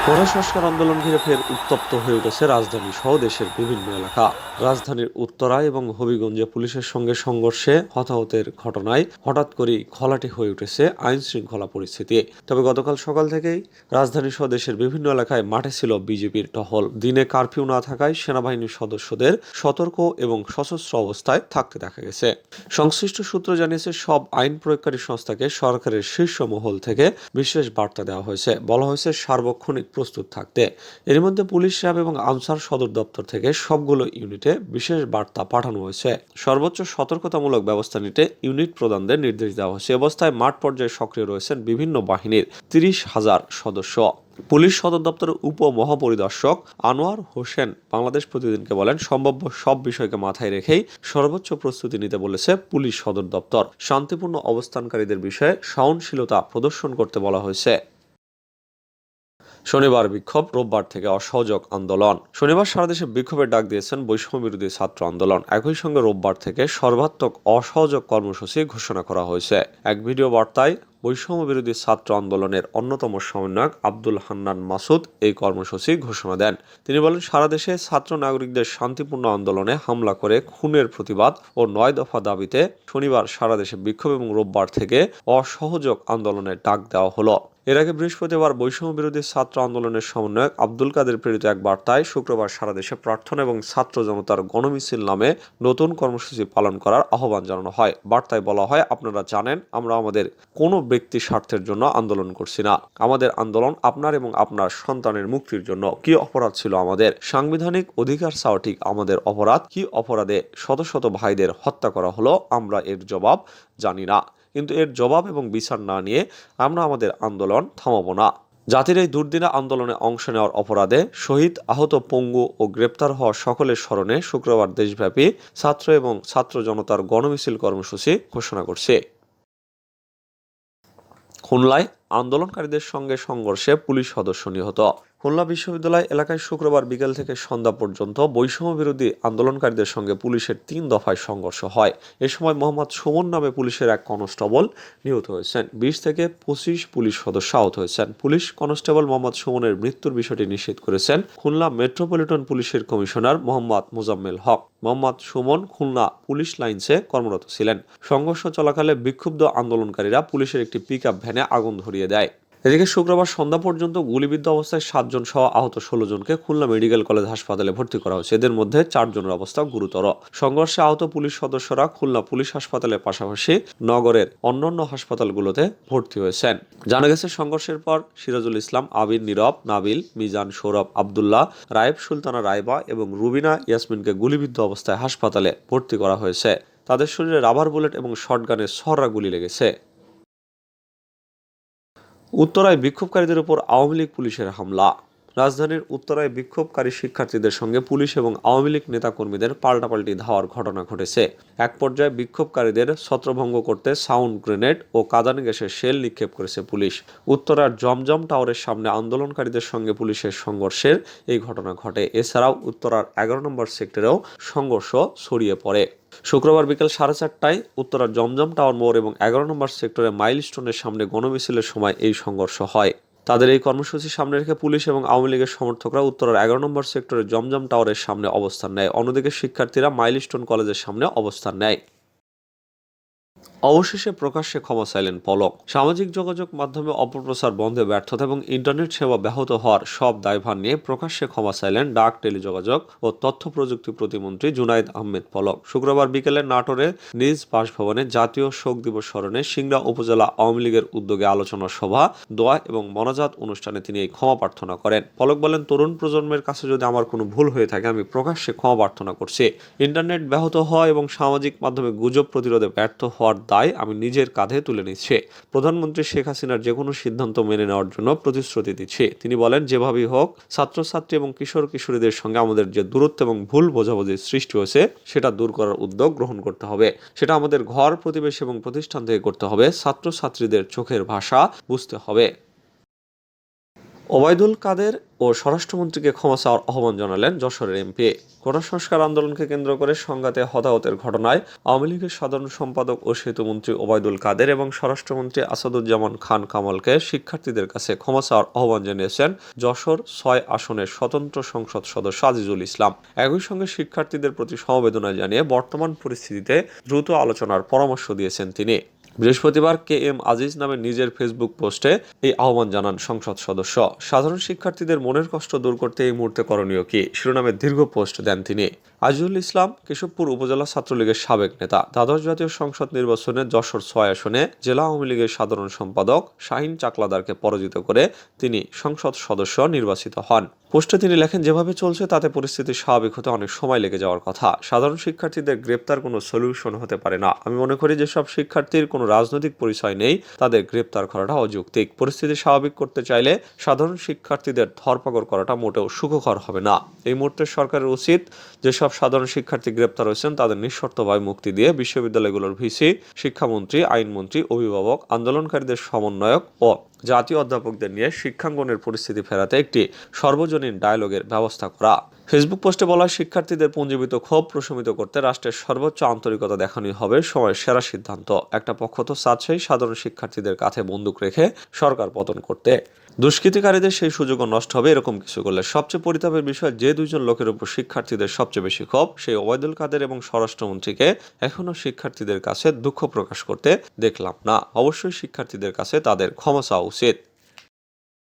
কোটা সংস্কার আন্দোলন ঘিরে ফের উত্তপ্ত হয়ে উঠেছে রাজধানী সহ দেশের বিভিন্ন এলাকা। রাজধানীর উত্তরায় এবং হবিগঞ্জে পুলিশের সঙ্গে সংঘর্ষে হতাহতের ঘটনায় হঠাৎ করেই ঘোলাটে হয়ে উঠেছে আইন শৃঙ্খলা পরিস্থিতি। তবে গতকাল সকাল থেকেই রাজধানী সহ দেশের বিভিন্ন এলাকায় মাঠে ছিল বিজেপির টহল। দিনে কারফিউ না থাকায় সেনাবাহিনীর সদস্যদের সতর্ক এবং সশস্ত্র অবস্থায় থাকতে দেখা গেছে। সংশ্লিষ্ট সূত্র জানিয়েছে, সব আইন প্রয়োগকারী সংস্থাকে সরকারের শীর্ষ মহল থেকে বিশেষ বার্তা দেওয়া হয়েছে। বলা হয়েছে সার্বক্ষণিক প্রস্তুত থাকতে। এর মধ্যে পুলিশ, র্যাব এবং আনসার সদর দপ্তর থেকে সবগুলো ইউনিটে বিশেষ বার্তা পাঠানো হয়েছে। সর্বোচ্চ সতর্কতামূলক ব্যবস্থা নিতে ইউনিট প্রধানদের নির্দেশ দেওয়া হয়েছে। অবস্থায় মাঠ পর্যায়ে সক্রিয় রয়েছেন বিভিন্ন বাহিনীর 30,000 সদস্য। পুলিশ সদর দপ্তরের উপমহাপরিদর্শক আনোয়ার হোসেন বাংলাদেশ প্রতিদিনকে বলেন, সম্ভাব্য সব বিষয়কে মাথায় রেখেই সর্বোচ্চ প্রস্তুতি নিতে বলেছে পুলিশ সদর দপ্তর। শান্তিপূর্ণ অবস্থানকারীদের বিষয়ে সহনশীলতা প্রদর্শন করতে বলা হয়েছে। শনিবার বিক্ষোভ, রোববার থেকে অসহযোগ আন্দোলন। শনিবার সারা দেশে বিক্ষোভের ডাক দিয়েছেন বৈষম্য বিরোধী ছাত্র আন্দোলন। একই সঙ্গে রোববার থেকে সর্বাত্মক অসহযোগ কর্মসূচি ঘোষণা করা হয়েছে। এক ভিডিও বার্তায় বৈষম্য বিরোধী ছাত্র আন্দোলনের অন্যতম সমন্বয়ক আব্দুল হান্নান মাসুদ এই কর্মসূচি ঘোষণা দেন। তিনি বলেন, সারা দেশে ছাত্র নাগরিকদের শান্তিপূর্ণ আন্দোলনে হামলা করে খুনের প্রতিবাদ ও 9 দফা দাবিতে শনিবার সারা দেশে বিক্ষোভ এবং রোববার থেকে অসহযোগ আন্দোলনের ডাক দেওয়া হলো। এর আগে বৃহস্পতিবার বৈষম্য বিরোধী ছাত্র আন্দোলনের সমন্বয়ক আব্দুল কাদের প্রেরিত এক বার্তায় শুক্রবার সারা দেশে প্রার্থনা এবং ছাত্র জনতার গণমিছিল নামে নতুন কর্মসূচি পালন করার আহ্বান জানানো হয়। বার্তায় বলা হয়, আপনারা জানেন আমরা আমাদের কোনো ব্যক্তি স্বার্থের জন্য আন্দোলন করছি না। আমাদের আন্দোলন আপনার এবং আপনার সন্তানের মুক্তির জন্য। কি অপরাধ ছিল আমাদের? সাংবিধানিক অধিকার চাওয়া ঠিক আমাদের অপরাধ। কি অপরাধে শত শত ভাইদের হত্যা করা হলো আমরা এর জবাব জানি না, কিন্তু এর জবাব এবং বিচার না নিয়ে আমরা আমাদের আন্দোলন থামাবো না। জাতির এই দুর্দিনে আন্দোলনে অংশ নেওয়ার অপরাধে শহীদ, আহত, পঙ্গু ও গ্রেপ্তার হওয়া সকলের স্মরণে শুক্রবার দেশব্যাপী ছাত্র এবং ছাত্র জনতার গণমিছিল কর্মসূচি ঘোষণা করছে। খুলনায় আন্দোলনকারীদের সঙ্গে সংঘর্ষে পুলিশ সদস্য নিহত। খুলনা বিশ্ববিদ্যালয় এলাকায় শুক্রবার বিকেল থেকে সন্ধ্যা পর্যন্ত বৈষম্য বিরোধী আন্দোলনকারীদের সঙ্গে পুলিশের 3 দফায় সংঘর্ষ হয়। এ সময় মোহাম্মদ সুমন নামে পুলিশের এক কনস্টেবল নিহত হয়েছেন। 20 থেকে 25 পুলিশ সদস্য আহত হয়েছেন। পুলিশ কনস্টেবল মোহাম্মদ সুমনের মৃত্যুর বিষয়টি নিশ্চিত করেছেন খুলনা মেট্রোপলিটন পুলিশের কমিশনার মোহাম্মদ মোজাম্মেল হক। মোহাম্মদ সুমন খুলনা পুলিশ লাইন্সে কর্মরত ছিলেন। সংঘর্ষ চলাকালে বিক্ষুব্ধ আন্দোলনকারীরা পুলিশের একটি পিকআপ ভ্যানে আগুন ধরিয়ে দেয়। এদিকে শুক্রবার সন্ধ্যা পর্যন্ত গুলিবিদ্ধ অবস্থায় 7 জন সহ আহত 16 জনকে খুলনা মেডিকেল কলেজ হাসপাতালে ভর্তি করা হয়েছে। এদের মধ্যে 4 জনের অবস্থা গুরুতর। সংঘর্ষে আহত পুলিশ সদস্যরা খুলনা পুলিশ হাসপাতালের পাশাপাশি নগরের অন্যান্য হাসপাতালগুলোতে ভর্তি হয়েছেন। জানা গেছে, সংঘর্ষের পর সিরাজুল ইসলাম, আবির, নীরব, নাবিল, মিজান, সৌরভ, আবদুল্লাহ, রায়েব, সুলতানা রায়বা এবং রুবিনা ইয়াসমিনকে গুলিবিদ্ধ অবস্থায় হাসপাতালে ভর্তি করা হয়েছে। তাদের শরীরে রাবার বুলেট এবং শটগানের ছড়া গুলি লেগেছে। উত্তরায় বিক্ষোভকারীদের উপর আওয়ামী লীগ পুলিশের হামলা। রাজধানীর উত্তরায় বিক্ষোভকারী শিক্ষার্থীদের সঙ্গে পুলিশ এবং আওয়ামী লীগ নেতাকর্মীদের পাল্টাপাল্টি ধাওয়ার ঘটনা ঘটেছে। এক পর্যায়ে বিক্ষোভকারীদের ছত্রভঙ্গ করতে সাউন্ড গ্রেনেড ও কাঁদানে গ্যাসের শেল নিক্ষেপ করেছে পুলিশ। উত্তরার জমজম টাওয়ারের সামনে আন্দোলনকারীদের সঙ্গে পুলিশের সংঘর্ষের এই ঘটনা ঘটে। এছাড়াও উত্তরার 11 নম্বর সেক্টরেও সংঘর্ষ ছড়িয়ে পড়ে। শুক্রবার বিকেল 4:30টায় উত্তরার জমজম টাওয়ার মোড় এবং 11 নম্বর সেক্টরে মাইলস্টোনের সামনে গণমিছিলের সময় এই সংঘর্ষ হয়। তাদের এই কর্মসূচি সামনে রেখে পুলিশ এবং আওয়ামী লীগের সমর্থকরা উত্তরার 11 নম্বর সেক্টরে জমজম টাওয়ারের সামনে অবস্থান নেয়। অন্যদিকে শিক্ষার্থীরা মাইলস্টোন কলেজের সামনে অবস্থান নেয়। অবশেষে প্রকাশ্যে ক্ষমা চাইলেন পলক। সামাজিক যোগাযোগ মাধ্যমে অপপ্রচার বন্ধে ব্যর্থতা এবং ইন্টারনেট সেবা ব্যাহত হওয়ার সব দায়ভার নিয়ে প্রকাশ্যে ক্ষমা চাইলেন ডাক, টেলিযোগাযোগ ও তথ্য প্রযুক্তি প্রতিমন্ত্রী জুনাইদ আহমেদ পলক। শুক্রবার বিকেলে নাটোরে নিজ বাসভবনে জাতীয় শোক দিবস স্মরণে সিংড়া উপজেলা আওয়ামী লীগের উদ্যোগে আলোচনা সভা, দোয়া এবং মোনাজাত অনুষ্ঠানে তিনি এই ক্ষমা প্রার্থনা করেন। পলক বলেন, তরুণ প্রজন্মের কাছে যদি আমার কোনো ভুল হয়ে থাকে আমি প্রকাশ্যে ক্ষমা প্রার্থনা করছি। ইন্টারনেট ব্যাহত হওয়া এবং সামাজিক মাধ্যমে গুজব প্রতিরোধে ব্যর্থ হওয়ার দায় আমি নিজের কাঁধে তুলে নিচ্ছে। প্রধানমন্ত্রী শেখ হাসিনার যে কোনো সিদ্ধান্ত মেনে নেওয়ার জন্য প্রতিশ্রুতি দিচ্ছে। তিনি বলেন, যেভাবেই হোক ছাত্রছাত্রী এবং কিশোর কিশোরীদের সঙ্গে আমাদের যে দূরত্ব এবং ভুল বোঝাবুঝির সৃষ্টি হয়েছে সেটা দূর করার উদ্যোগ গ্রহণ করতে হবে। সেটা আমাদের ঘর, প্রতিবেশী এবং প্রতিষ্ঠান থেকে করতে হবে। ছাত্রছাত্রীদের চোখের ভাষা বুঝতে হবে। ওবায়দুল কাদের ও স্বরাষ্ট্রমন্ত্রীকে ক্ষমা চাওয়ার আহ্বান জানালেন যশোরের এমপি। কোটা সংস্কার আন্দোলনকে কেন্দ্র করে সংঘাতে হতাহতের ঘটনায় আওয়ামী লীগের সাধারণ সম্পাদক ও সেতুমন্ত্রী ওবায়দুল কাদের এবং স্বরাষ্ট্রমন্ত্রী আসাদুজ্জামান খান কামালকে শিক্ষার্থীদের কাছে ক্ষমা চাওয়ার আহ্বান জানিয়েছেন যশোর ৬ আসনের স্বতন্ত্র সংসদ সদস্য আজিজুল ইসলাম। একই সঙ্গে শিক্ষার্থীদের প্রতি সমবেদনা জানিয়ে বর্তমান পরিস্থিতিতে দ্রুত আলোচনার পরামর্শ দিয়েছেন তিনি। বৃহস্পতিবার KM আজিজ নামে নিজের ফেসবুক পোস্টে এই আহ্বান জানান সংসদ সদস্য। সাধারণ শিক্ষার্থীদের মনের কষ্ট দূর করতে এই মুহূর্তে করণীয় কি শিরোনামে দীর্ঘ পোস্ট দেন তিনি। আজিজুল ইসলাম কেশবপুর উপজেলা ছাত্রলীগের সাবেক নেতা। দ্বাদশ জাতীয় সংসদ নির্বাচনে যশোর ৬ আসনে জেলা আওয়ামী লীগের সাধারণ সম্পাদক শাহিন চাকলাদারকে পরাজিত করে তিনি সংসদ সদস্য নির্বাচিত হন। পোস্টে তিনি লেখেন, যেভাবে চলছে তাতে পরিস্থিতি স্বাভাবিক হতে অনেক সময় লেগে যাওয়ার কথা। সাধারণ শিক্ষার্থীদের গ্রেপ্তার কোনো সলিউশন হতে পারে না। আমি মনে করি যেসব শিক্ষার্থীর কোনো রাজনৈতিক পরিচয় নেই তাদের গ্রেপ্তার করাটা অযৌক্তিক। পরিস্থিতি স্বাভাবিক করতে চাইলে সাধারণ শিক্ষার্থীদের ধরপাকড় করাটা মোটেও সুখকর হবে না। এই মুহূর্তে সরকারের উচিত যেসব সাধারণ শিক্ষার্থী গ্রেপ্তার হয়েছেন তাদের নিঃশর্তভাবে মুক্তি দিয়ে বিশ্ববিদ্যালয়গুলোর ভিসি, শিক্ষামন্ত্রী, আইনমন্ত্রী, অভিভাবক, আন্দোলনকারীদের সমন্বয়ক ও জাতীয় অধ্যাপকদের নিয়ে শিক্ষাঙ্গনের পরিস্থিতি ফেরাতে একটি সর্বজনীন ডায়ালগের ব্যবস্থা করা। ফেসবুক পোস্টে বলা, শিক্ষার্থীদের পুঞ্জীভূত ক্ষোভ প্রশমিত করতে রাষ্ট্রের সর্বোচ্চ আন্তরিকতা দেখানোই হবে সময়ের সেরা সিদ্ধান্ত। একটা পক্ষ তো চাচ্ছেই সাধারণ শিক্ষার্থীদের কাছে বন্দুক রেখে সরকার পতন করতে। দুষ্কৃতিকারীদের সেই সুযোগও নষ্ট হবে এরকম কিছু করলে। সবচেয়ে পরিতাপের বিষয়, যে দুইজন লোকের উপর শিক্ষার্থীদের সবচেয়ে বেশি ক্ষোভ, সেই ওবায়দুল কাদের এবং স্বরাষ্ট্রমন্ত্রীকে এখনো শিক্ষার্থীদের কাছে দুঃখ প্রকাশ করতে দেখলাম না। অবশ্যই শিক্ষার্থীদের কাছে তাদের ক্ষমা চাওয়া উচিত।